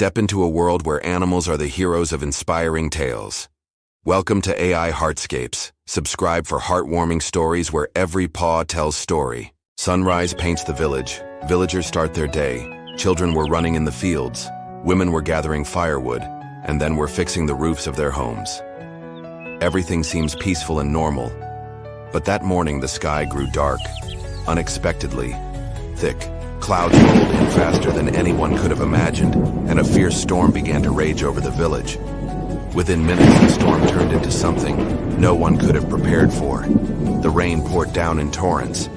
Step into a world where animals are the heroes of inspiring tales. Welcome to AI Heartscapes. Subscribe for heartwarming stories where every paw tells story. Sunrise paints the village. Villagers start their day. Children were running in the fields. Women were gathering firewood, and then were fixing the roofs of their homes. Everything seems peaceful and normal. But that morning the sky grew dark, unexpectedly. Thick clouds rolled in faster than anyone could have imagined, and a fierce storm began to rage over the village. Within minutes, the storm turned into something no one could have prepared for. The rain poured down in torrents,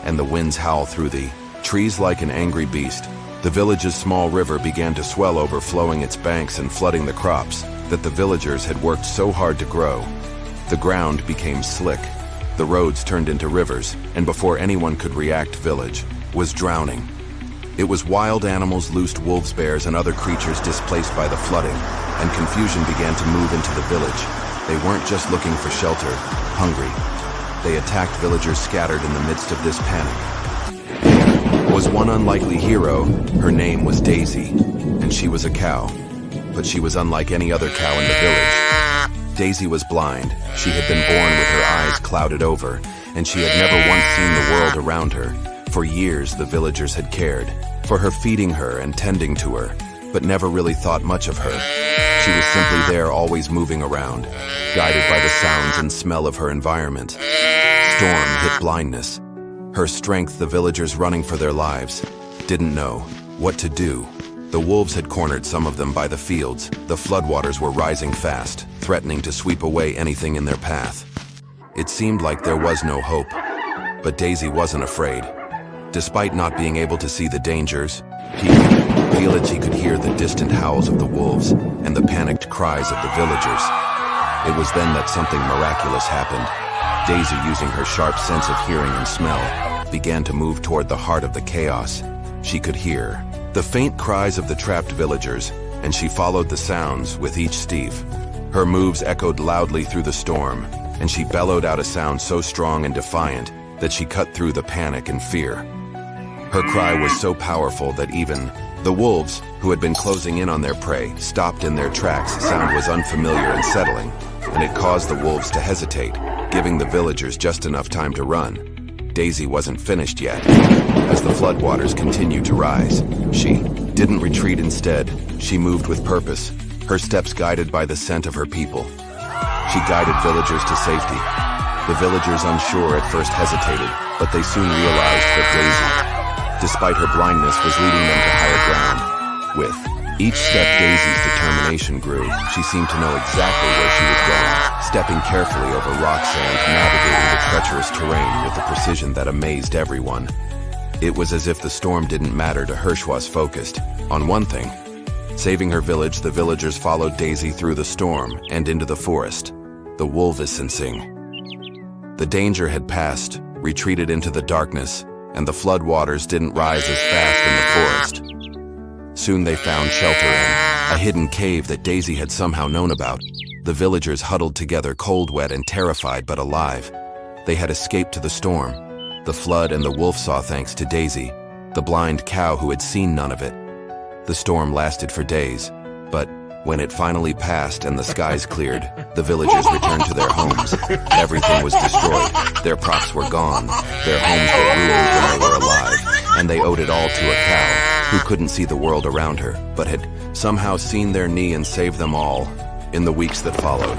and the winds howled through the trees like an angry beast. The village's small river began to swell, overflowing its banks and flooding the crops that the villagers had worked so hard to grow. The ground became slick. The roads turned into rivers, and before anyone could react, village was drowning. It was wild animals loosed, wolves, bears, and other creatures displaced by the flooding, and confusion began to move into the village. They weren't just looking for shelter, hungry. They attacked villagers scattered in the midst of this panic. There was one unlikely hero. Her name was Daisy, and she was a cow. But she was unlike any other cow in the village. Daisy was blind. She had been born with her eyes clouded over, and she had never once seen the world around her. For years, the villagers had cared for her, feeding her and tending to her, but never really thought much of her. She was simply there, always moving around, guided by the sounds and smell of her environment. Storm hit blindness. Her strength, the villagers running for their lives, didn't know what to do. The wolves had cornered some of them by the fields. The floodwaters were rising fast, threatening to sweep away anything in their path. It seemed like there was no hope, but Daisy wasn't afraid. Despite not being able to see the dangers, she could feel it. She could hear the distant howls of the wolves and the panicked cries of the villagers. It was then that something miraculous happened. Daisy, using her sharp sense of hearing and smell, began to move toward the heart of the chaos. She could hear the faint cries of the trapped villagers, and she followed the sounds with each step. Her moves echoed loudly through the storm, and she bellowed out a sound so strong and defiant that she cut through the panic and fear. Her cry was so powerful that even the wolves, who had been closing in on their prey, stopped in their tracks. The sound was unfamiliar and settling, and it caused the wolves to hesitate, giving the villagers just enough time to run. Daisy wasn't finished yet. As the floodwaters continued to rise, she didn't retreat. Instead, she moved with purpose, her steps guided by the scent of her people. She guided villagers to safety. The villagers, unsure at first, hesitated, but they soon realized that Daisy, despite her blindness, was leading them to higher ground. With each step, Daisy's determination grew. She seemed to know exactly where she was going, stepping carefully over rock sand, navigating the treacherous terrain with a precision that amazed everyone. It was as if the storm didn't matter to her. She was focused on one thing: saving her village. The villagers followed Daisy through the storm and into the forest. The wolf-sensing the danger had passed, retreated into the darkness, and the floodwaters didn't rise as fast in the forest. Soon they found shelter in a hidden cave that Daisy had somehow known about. The villagers huddled together, cold, wet, and terrified, but alive. They had escaped to the storm, the flood, and the wolf saw, thanks to Daisy, the blind cow who had seen none of it. The storm lasted for days, but when it finally passed and the skies cleared, the villagers returned to their homes. Everything was destroyed. Their crops were gone. Their homes were ruined when they were alive, and they owed it all to a cow who couldn't see the world around her, but had somehow seen their need and saved them all. In the weeks that followed,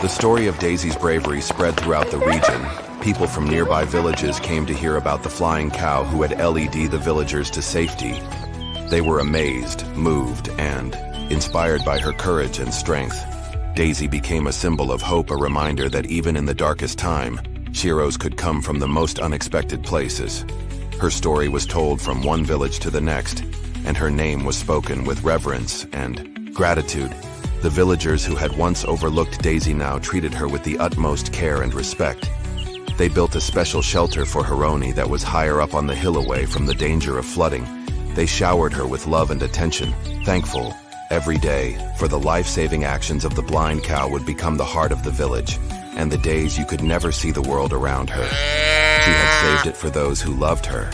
the story of Daisy's bravery spread throughout the region. People from nearby villages came to hear about the flying cow who had led the villagers to safety. They were amazed, moved, and inspired by her courage and strength. Daisy became a symbol of hope, a reminder that even in the darkest time, heroes could come from the most unexpected places. Her story was told from one village to the next, and her name was spoken with reverence and gratitude. The villagers who had once overlooked Daisy now treated her with the utmost care and respect. They built a special shelter for Heartwarming that was higher up on the hill, away from the danger of flooding. They showered her with love and attention, thankful every day for the life-saving actions of the blind cow would become the heart of the village, and the days you could never see the world around her. She had saved it for those who loved her.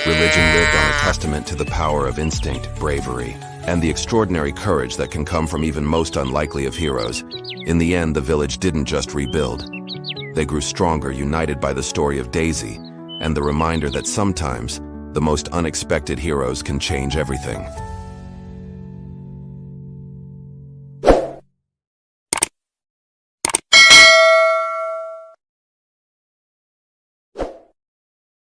Religion lived on, a testament to the power of instinct, bravery, and the extraordinary courage that can come from even most unlikely of heroes, in the end, the village didn't just rebuild. They grew stronger, united by the story of Daisy, and the reminder that sometimes, the most unexpected heroes can change everything.